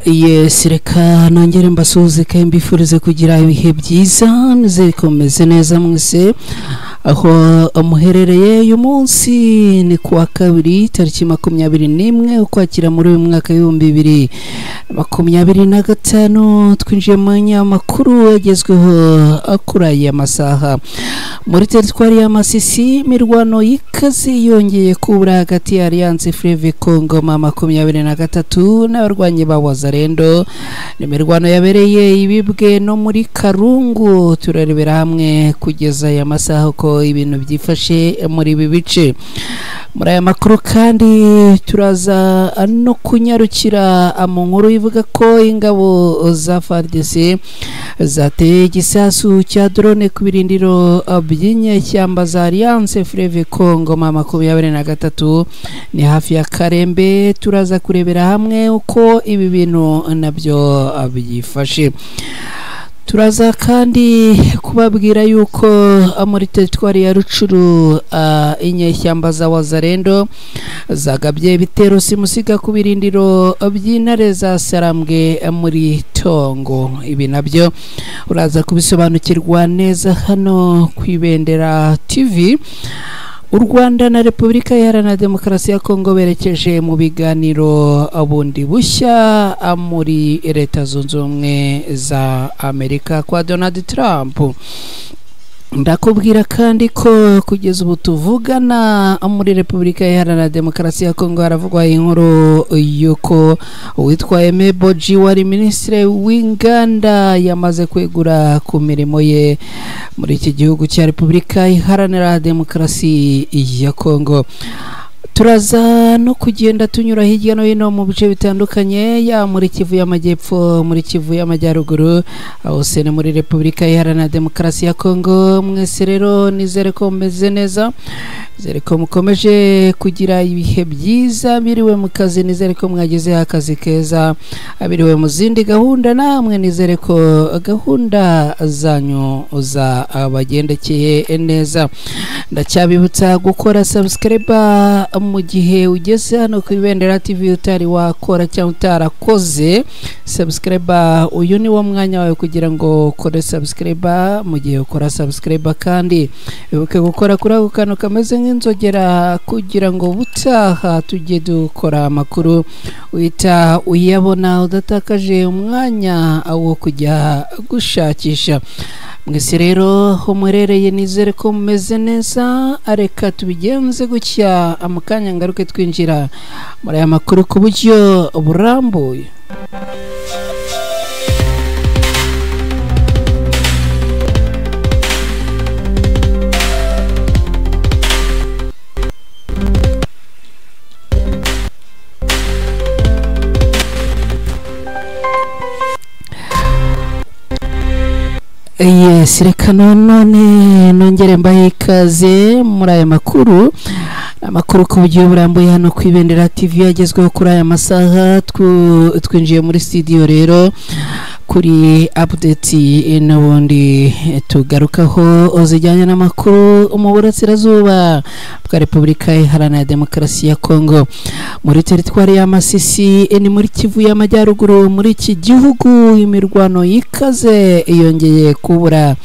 Yes, reka nongere mbasuhuze kandi mbifurize kugira ibihe byiza muzekomeze neza mwese aho muherereye uyu munsi ni kuwa kabiri tariki 21 ukwakira muri uyu mwaka w'2025 twinjiye mu nyamakuru yagezweho akuraye amasaha muri teritwari ya Masisi. Mirwano y'ikazi yongeye kubura hagati ya Alliance Fleuve Congo 23 n'abarwanyi ba Wazalendo. Ni mirwano yabereye ibibwe no muri Karungu. Turarebera hamwe kugeza aya masaha ko ibintu byifashe muri ibi bice. Muri aya makuru kandi turaza no kunyarukira mu nkuru ivuga ko ingabo za FARDC zateye igisasu cya drone ku birindiro by'inyeshyamba za Alliance Fleuve Congo 23 ni hafi ya Karembe. Turaza kurebera hamwe uko ibi bintu nabyo byifashe. Turaza kandi kubabwira yuko muri teritwari ya Rucuru inyeshyamba za Wazalendo zagabye ibitero simusiga ku birindiro by'intare za Sarambwe muri Tongo. Ibi nabyo uraza kubisobanukirwa neza hano ku Ibendera TV. U Rwanda na Repubulika Iharanira Demokarasi ya Kongo berekeje mu biganiro bundi bushya muri Leta Zunze Ubumwe za Amerika kwa Donald Trump. Ndakubwira kandi ko kugeza ubu tuvugana muri Repubulika Iharanira Demokarasi ya Kongo haravugwa inkuru yuko uwitwa Aime Boji wari Minisitiri w'Inganda yamaze kwegura ku mirimo ye muri iki gihugu cya Repubulika Iharanira Demokarasi ya Kongo. Turaza no kugenda tunyura hirya no hino mu bice bitandukanye ya muri Kivu y'Amajyepfo, muri Kivu y'Amajyaruguru, aho se muri Repubulika Iharanira Demokarasi ya Kongo. Mwese rero nizere ko meze neza, nizere ko mukomeje kugira ibihe byiza, biriwe mu kazi, nizere ko mwageze akazi keza, abiriwe mu zindi gahunda, namwe nizere ko gahunda zanyu za abagendekeye neza. Ndacyabibutsa gukora subscribe mu gihe ugeze hano ku Ibendera TV utari wakora cyangwa utarakoze subscribe. Uyu ni wo mwanya wawe kugira ngo ukore subscribe. Mu gihe ukora subscribe kandi wibuke gukora kuri ako kantu kameze nk'inzogera kugira ngo butaha tujye dukora amakuru uhita uyabona udatakaje umwanya wo kujya gushakisha. Mwese rero humurereye nizere ko mumeze neza. Areka tubigenze gutya amukanya ngaruke twinjira muri aya makuru ku buryo burambuye. Yes, reka none nongere mbahe ikaze muri aya makuru. Amakuru ku buryo burambuye hano ku Ibendera TV yagezweho kuri aya masaha. Twinjiye muri studio rero kuri update n'ubundi tugarukaho zijyanye n'amakuru mu burasirazuba bwa Repubulika Iharanira Demokarasi ya Kongo. Muri teritwari ya Masisi ni muri Kivu y'Amajyaruguru muri iki gihugu, imirwano y'ikaze yongeye kubura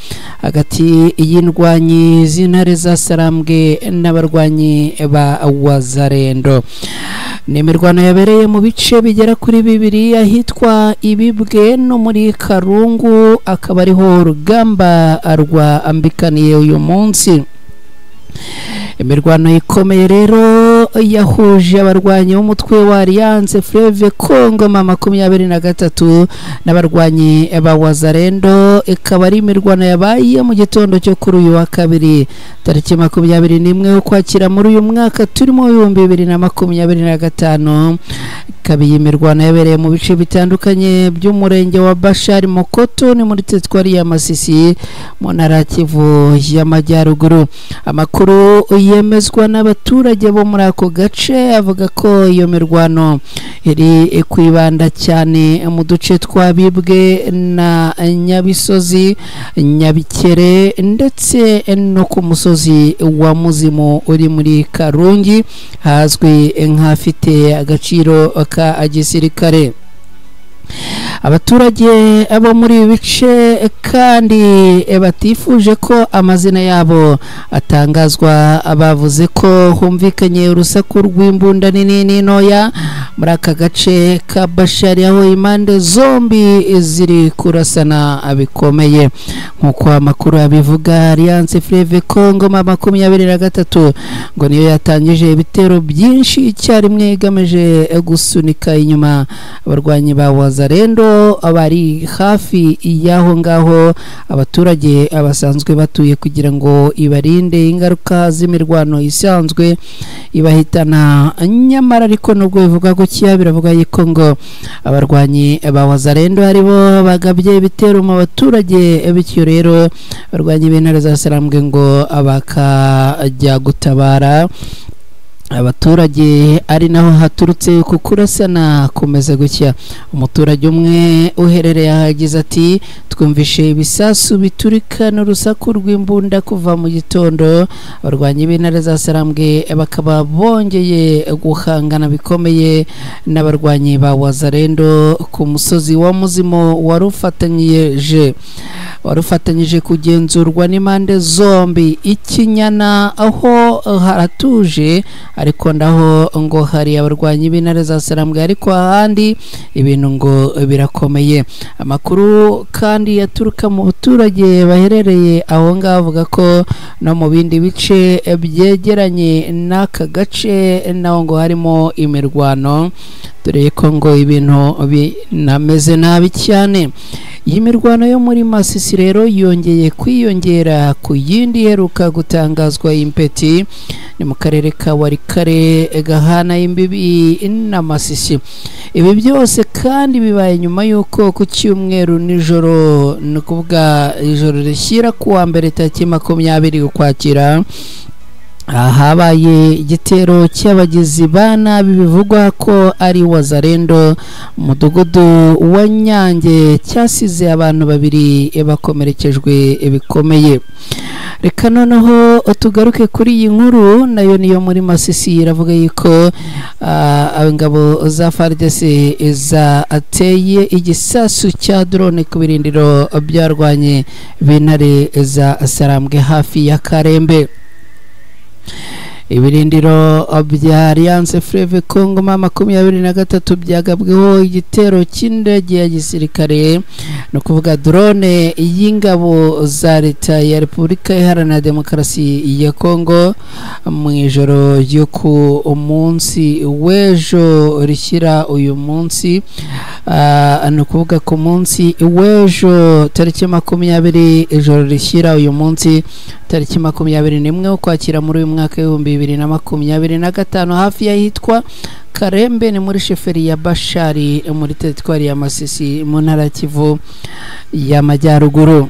hagati y'indwanyi z'intare za Sarambwe n'abarwanyi ba Wazalendo. Ni imirwano yabereye mu bice bigera kuri 2 ahitwa Ibibwe no muri Karungu, akaba ariho urugamba rwa ambikaniye uyu munsi. Imirwano ikomeye rero yahuje abarwanyi b'umutwe wa Alliance Fleuve Congo 23 n'abarwanyi ba Wazalendo. Ikaba ari imirwano yabaye mu gitondo cyo kuri uyu wa kabiri tariki 21 ukwakira muri uyu mwaka turimo 2025. Kabiye imirwano yabereye mu bice bitandukanye by'umurenge wa Bashari Mokoto ni muri teritwari ya Masisi mu ntara ya Kivu y'Amajyaruguru. Amakuru yemezwa n'abaturage bo muri ako gace avuga ko iyo mirwano iri kwibanda cyane mu duce twa Bibwe na Nyabisozi, Nyabikere ndetse no ku musozi wa Muzimu uri muri Karungi hazwi nk'afite agaciro ka gisirikare. abaturage abo muri ibi bice kandi batifuje ko amazina yabo atangazwa bavuze ko humvikanye urusaku rw'imbunda nini n'intoya muri aka gace ka Bashari aho impande zombi ziri kurasana bikomeye nk'uko amakuru abivuga. Alliance Fleuve Congo 23 ngo niyo yatangije ibitero byinshi icyarimwe igamije gusunika inyuma abarwanyi ba Wazalendo abari hafi y'aho ngaho abaturage abasanzwe batuye kugira ngo ibarinde ingaruka z'imirwano isanzwe ibahitana. Nyamara ariko nubwo bivuga ko biravuga yuko ngo abarwanyi ba Wazalendo aribo bagabye ibitero mu baturage, bityo rero abarwanyi b'intare za Sarambwe ngo abakajya gutabara abaturage ari naho haturutse kukurasana kumeze gutya. Umuturage umwe uherereye ahagize ati twumvishe ibisasu biturika n'urusaku rw'imbunda kuva mu gitondo. Abarwanyi b'intare za Sarambwe bakaba bongeye guhangana bikomeye n'abarwanyi ba Wazalendo ku musozi wa Muzimo warufatanyije kugenzurwa n'impande zombi. Ikinyana aho haratuje ariko ndaho ngo hari abarwanyi b'intare za Sarambwe, ariko ahandi ibintu ngo birakomeye. Amakuru kandi yaturuka mu baturage baherereye aho ngaho avuga ko no mu bindi bice byegeranye n'aka gace naho ngo harimo imirwano, dore ko ngo ibintu binameze nabi cyane. Iyi mirwano yo muri Masisi rero yongeye kwiyongera ku yindi heruka gutangazwa impeti ni mu karere ka Warikare gahana imbibi na Masisi. Ibi byose kandi bibaye nyuma y'uko ku cyumweru nijoro, ni kuvuga ijoro rishyira kuwa mbere tariki 20 Ukwakira, habaye igitero cy'abagizi ba nabi bivugwa ko ari Wazalendo umudugudu wa Nyange, cyasize abantu 2 bakomerekejwe bikomeye. Reka noneho tugaruke kuri iyi nkuru nayo niyo muri Masisi. Iravuga yuko ingabo za FARDC zateye igisasu cya drone ku birindiro byarwanye b'intare za Sarambwe hafi ya Karembe. Ibirindiro bya Alliance Fleuve Congo 23 byagabweho igitero cy'indege ya gisirikare, no kuvuga drone y'ingabo za leta ya Repubulika Iharanira Demokarasi ya Congo mu ijoro ryo ku munsi w'ejo rishyira uyu munsi, no kuvuga ku munsi w'ejo tariki 20 ijoro rishyira uyu munsi tariki 21 Ukwakira muri uyu mwaka wa 2025 hafi y'ahitwa Karembe ni muri sheferi ya Bashari muri teritwari ya Masisi mu ntara Kivu y'Amajyaruguru.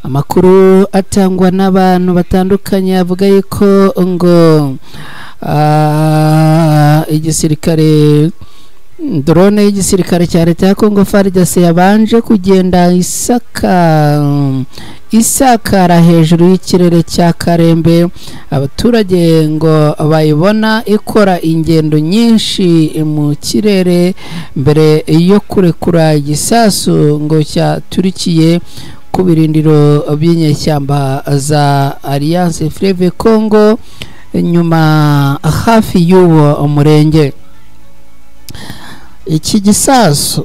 Amakuru atangwa n'abantu batandukanye avuga yuko ngo igisirikare drone y'igisirikare cya leta ya Congo FARDC yabanje kugenda isakara hejuru y'ikirere cya Karembe. Abaturage ngo bayibona ikora ingendo nyinshi mu kirere mbere yo kurekura igisasu ngo cyaturikiye ku birindiro by'inyeshyamba za Alliance Fleuve Congo nyuma hafi y'uwo umurenge. Iki gisasu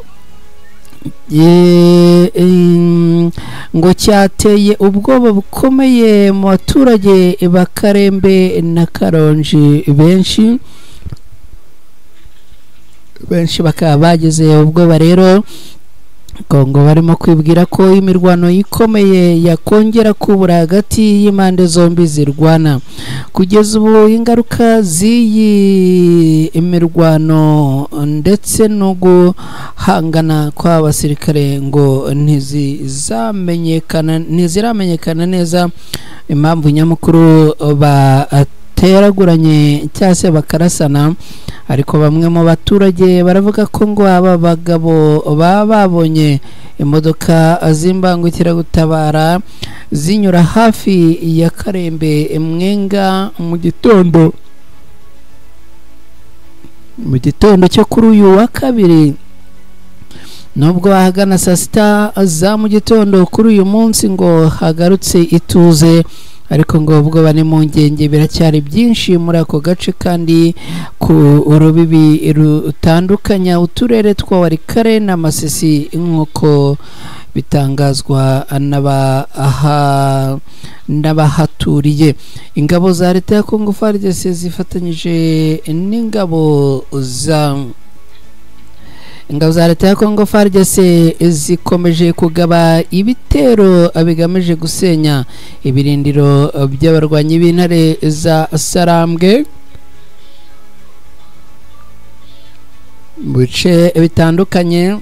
ngo cyateye ubwoba bukomeye mu baturage ba Karembe na Karongi. benshi bakaba bagize ubwoba rero Kongo barimo kwibwira ko imirwano ikomeye yakongera kubura hagati y'impande zombi zirwana. Kugeza ubu ingaruka z'iyi imirwano ndetse no guhangana kw'abasirikare ngo ntiziramenyekana neza impamvu nyamukuru bateraguranye cyangwa se bakarasana, ariko bamwe mu baturage baravuga ko ngo aba bagabo baba babonye imodoka z'imbangukiragutabara zinyura hafi ya Karembe Mwenga mu gitondo cyo kuri uyu wa kabiri, nubwo ahagana saa sita za mu gitondo kuri uyu munsi ngo hagarutse ituze, ariko ngo ubwo bane mu ngenge biracyari byinshi muri ako gace, kandi ku urubibi rutandukanya uturere twa Walikale na Masisi nk'uko bitangazwa n'abahaturiye. Ingabo za leta ya Congo FARDC zifatanyije n'ingabo za leta ya Congo FARDC zikomeje kugaba ibitero bigamije gusenya ibirindiro by'abarwanyi b'intare za Sarambwe mu bice bitandukanye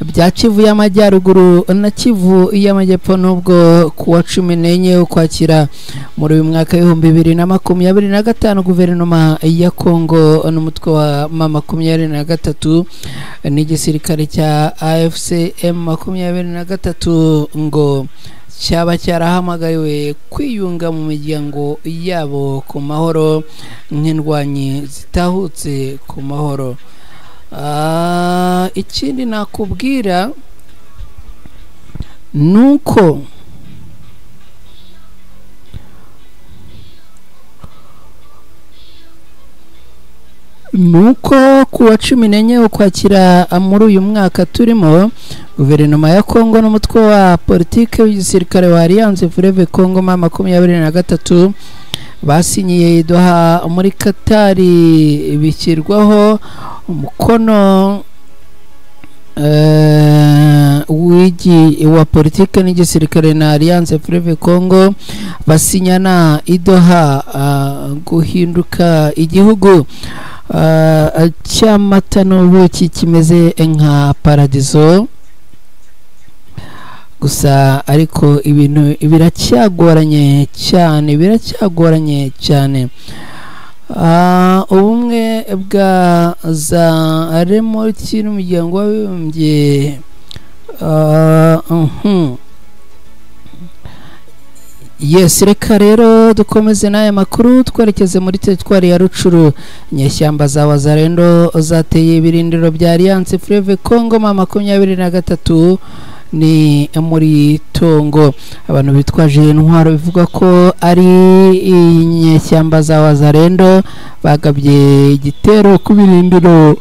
bya Kivu y'Amajyaruguru na Kivu y'Amajyepfo, nubwo kuwa 14 ukwakira muri uyu mwaka w'2025 guverinoma ya Congo n'umutwe wa M23 n'igisirikare cya AFC M23 ngo cyaba cyarahamagariwe kwiyunga mu miryango yabo ku mahoro nk'indwanyi zitahutse ku mahoro. Ikindi nakubwira nuko kuwa 14 ukwakira muri uyu mwaka turimo, guverinoma ya Congo n'umutwe wa politike w'igisirikare wa Alliance Fleuve Congo M23 basinyiye Doha muri Katari bishyirwaho umukono w'igi wa politike n'igisirikare na Alliance Fleuve Congo basinyana Doha guhinduka igihugu cy'amata n'ubuki kimeze nka paradizo. Gusa ariko ibintu biracyagoranye cyane. Ubumwe bwa za remoti n'umuryango w'abibumbye yes, reka rero dukomeze n'aya makuru twerekeze muri teritwari ya Rucuru. Inyeshyamba za Wazalendo zateye ibirindiro bya Alliance Fleuve Congo M23 ni muri Tongo. Abantu bitwaje intwaro bivuga ko ari inyeshyamba za Wazalendo bagabye igitero ku birindiro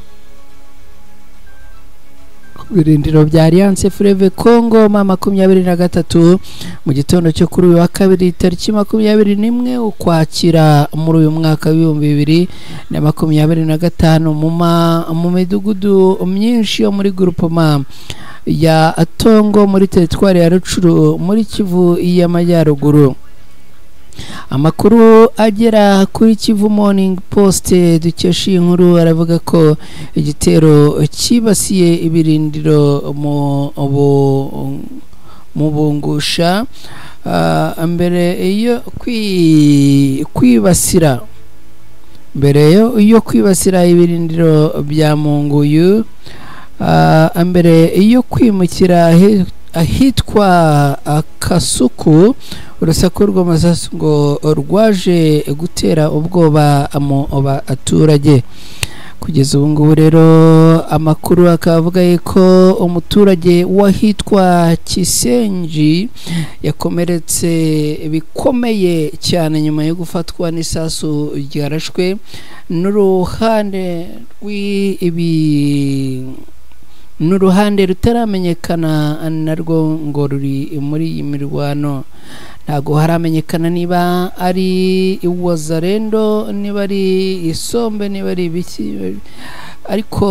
bya Alliance Fleuve Congo M23 mu gitondo cyo kuri uyu wa kabiri tariki 21 ukwakira muri uyu mwaka w'2025 mu midugudu myinshi yo muri groupement ya Tongo muri teritwari ya Rucuru muri Kivu y'Amajyaruguru. Amakuru agera kuri Kivu Morning Post dukesha inkuru aravuga ko igitero kibasiye ibirindiro mu Bungusha mbere yo kwibasira ibirindiro bya Munguyu, mbere yo kwimukira ahitwa Kasuku. Urusaku rw'amasasu ngo rwaje gutera ubwoba mu baturage. Kugeza ubu ngubu rero amakuru akavuga ko umuturage wahitwa Kisenji yakomeretse bikomeye cyane nyuma yo gufatwa n'isasu ryarashwe n'uruhande rutaramenyekana narwo ngo ruri muri iyi mirwano. Ntago haramenyekana niba ari Wazalendo, niba ari Isombe, niba ari ibiki, ariko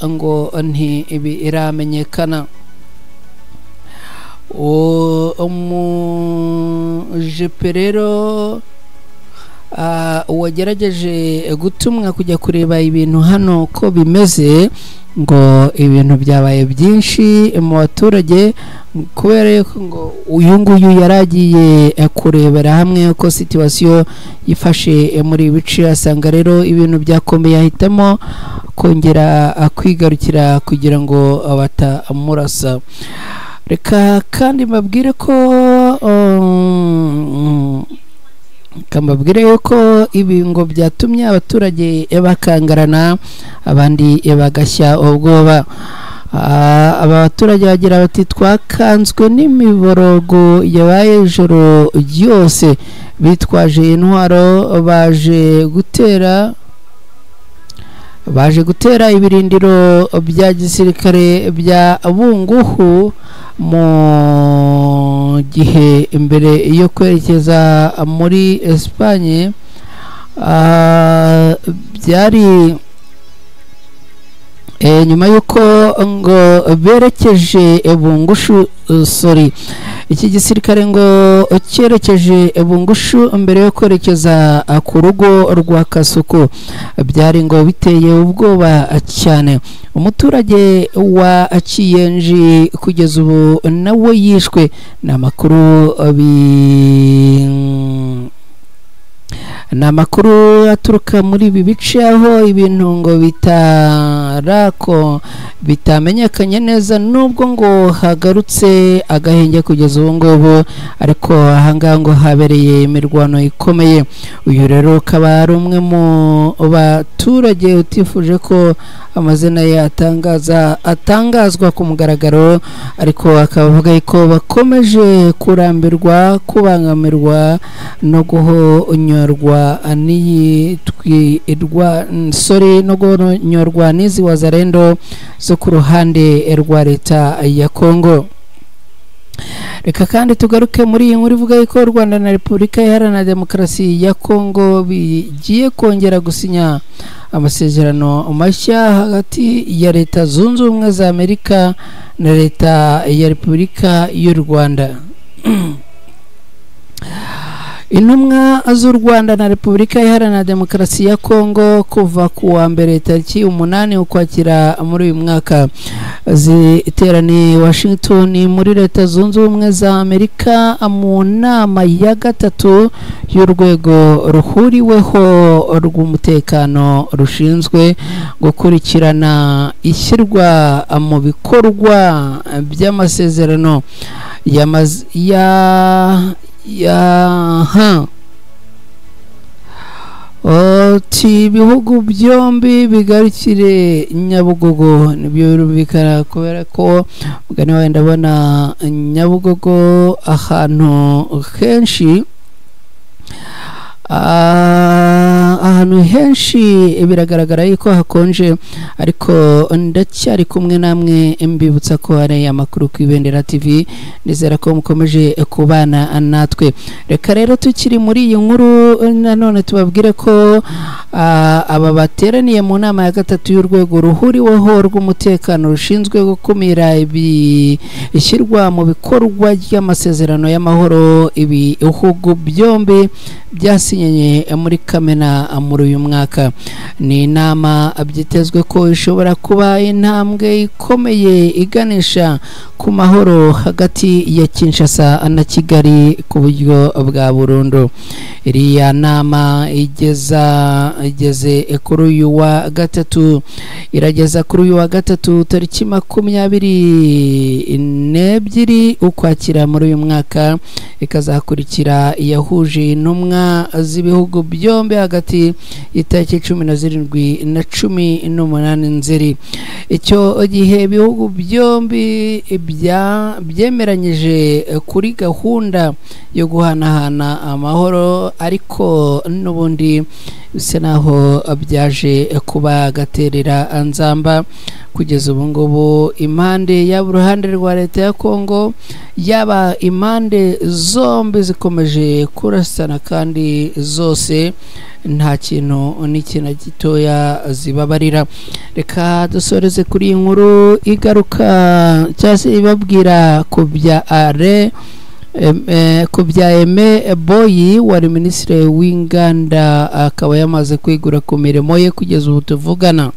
ngo ntibiramenyekana. Umujepe rero wagerageje gutumwa kujya kureba ibintu hano ko bimeze, ngo ibintu byabaye byinshi mu baturage kubera ko ngo uyu nguyu yaragiye kurebera hamwe uko situation yifashe muri bice, asanga rero ibintu byakomeye ahitamo kongera kwigarukira kugira ngo batamurasa. Reka kandi mbabwire ko kambabwire yuko ibi ngo byatumye abaturage bakangarana abandi bagashya ubwoba. abaturage bagira bati twakanzwe n'imiborogo yabaye ijoro ryose bitwaje intwaro baje gutera ibirindiro bya gisirikare bya Bunguhu mu gihe imbere yo kwerekeza muri Espagne byari nyuma y'uko ngo berekeje Bungushu iki gisirikare ngo cyerekeje Bungushu mbere yo kwerekeza ku rugo rwa Kasuku byari ngo biteye ubwoba cyane umuturage wa Kiyenji kugeza ubu nawe yishwe n'amakuru aturuka muri ibi bice aho ibintu ngo bitamenyekanye neza nubwo ngo hagarutse agahenge kugeza ubu ngubu ariko ahangaha ngo habereye imirwano ikomeye uyu rero akaba ari umwe mu baturage utifuje ko amazina ye atangazwa ku mugaragaro ariko akaba avuga ko bakomeje kurambirwa kubangamirwa no guhonyorwa no guhonyorwa n'izi wazalendo zo ku ruhande rwa leta ya Kongo. Reka kandi tugaruke muri iyi nkuru ivuga ko Rwanda na Repubulika Iharanira Demokarasi ya Kongo bigiye kongera gusinya amasezerano mashya hagati ya Leta Zunze Ubumwe za Amerika na Leta ya Repubulika y'u Rwanda. Intumwa z'u Rwanda na Repubulika Iharanira Demokarasi ya Kongo kuva ku wa mbere tariki 8 ukwakira muri uyu mwaka ziteraniye Washington muri Leta Zunze Ubumwe za Amerika mu nama ya gatatu y'urwego ruhuriweho rw'umutekano rushinzwe gukurikirana ishyirwa mu bikorwa by'amasezerano ibihugu byombi bigarukire Nyabugogo nibyo birumvikana kubera ko mugani wawe ndabona Nyabugogo ahantu henshi biragaragara yuko hakonje ariko ndacyari kumwe namwe mbibutsa ko hari amakuru ku Ibendera TV nizera ko mukomeje kubana natwe. Reka rero tukiri muri iyi nkuru nanone tubabwire ko aba bateraniye mu nama ya gatatu y'urwego ruhuriweho rw'umutekano rushinzwe gukumira ishyirwa mu bikorwa ry'amasezerano y'amahoro ibihugu byombi byasinyanye muri Kamena muri uyu mwaka. Ni inama byitezwe ko ishobora kuba intambwe ikomeye iganisha ku mahoro hagati ya Kinshasa na Kigali ku buryo bwa burundu. Iriya nama igeze kuri uyu wa gatatu tariki 22 ukwakira muri uyu mwaka ikazakurikira yahuje intumwa z'ibihugu byombi hagati y'itariki 17 na 18 Nzeri. Icyo gihe ibihugu byombi byemeranyije kuri gahunda yo guhanahana amahoro ariko n'ubundi bisa naho byaje kuba gaterera anzamba kugeza ubu ngubu impande yaba uruhande rwa leta ya Kongo yaba impande zombi zikomeje kurasana kandi zose nta kintu n'ikintu gitoya zibabarira. Reka dusoreze kuri iyi nkuru igaruka cyase ibabwira ku bya Aime Boyi wari minisitiri w'inganda akaba yamaze kwigura ku mirimo ye kugeza ubu tuvugana.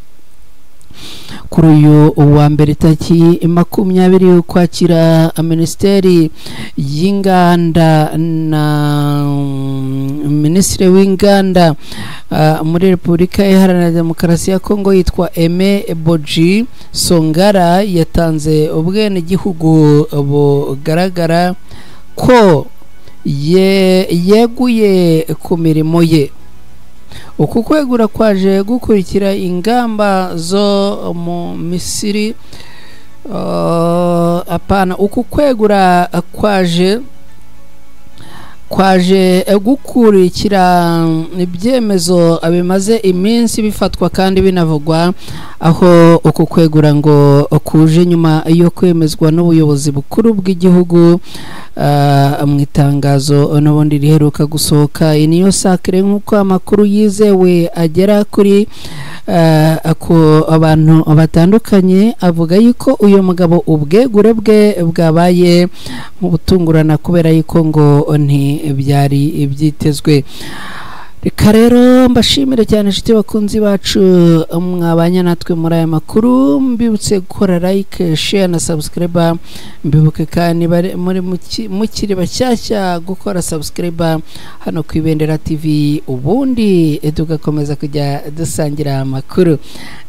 Kuri uyu wa mbere tariki 20 ukwakira Minisiteri y'Inganda na Minisitiri w'Inganda muri Repubulika Iharanira Demokarasi ya Kongo yitwa Aime Boji Songara yatanze ubwene gihugu bugaragara ko yeguye ku mirimo ye. Uku kwegura kwaje gukurikira ingamba zo mu Misiri apana uku kwegura kwaje gukurikira ibyemezo bimaze iminsi bifatwa kandi binavugwa, aho uku kwegura ngo kuje nyuma yo kwemezwa n'ubuyobozi bukuru bw'igihugu mu itangazo n'ubundi riheruka gusohoka. Niyo sakire nk'uko amakuru yizewe agera kuri ako abantu batandukanye avuga yuko uyu mugabo ubwegure bwe bwabaye mu butungurana kubera yuko ngo byari ibyitezwe. Reka rero mbashimire cyane inshuti bakunzi bacu mwabanye natwe muri aya makuru, mbibutse gukora like, share na subscribe, mbibuke kandi muri mukiri bashyashya gukora subscribe hano ku Ibendera TV, ubundi tugakomeza kujya dusangira amakuru.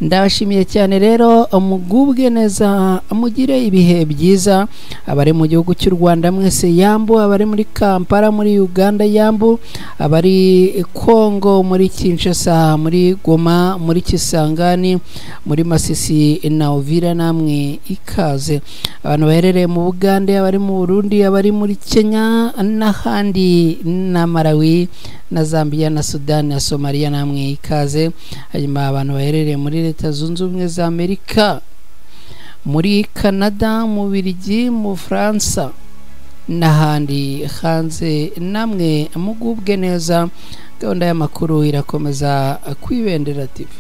Ndabashimiye cyane rero, mugubwe neza, mugire ibihe byiza, abari mu gihugu cy'u Rwanda mwese yambu, abari muri Kampala muri Uganda yambu, abari Kongo muri Kinshasa, muri Goma, muri Kisangani, muri Masisi na Uvira, namwe ikaze. Abantu baherereye mu Bugande, abari mu Burundi, abari muri Kenya n'ahandi na Malawi na Zambia na Sudan na Somalia, namwe ikaze. Hanyuma abantu baherereye muri Leta Zunze Ubumwe za Amerika, muri Canada, mu Bubiligi, mu Faransa n'ahandi hanze, namwe mugubwe neza. Gahunda y'amakuru irakomeza ku Ibendera TV.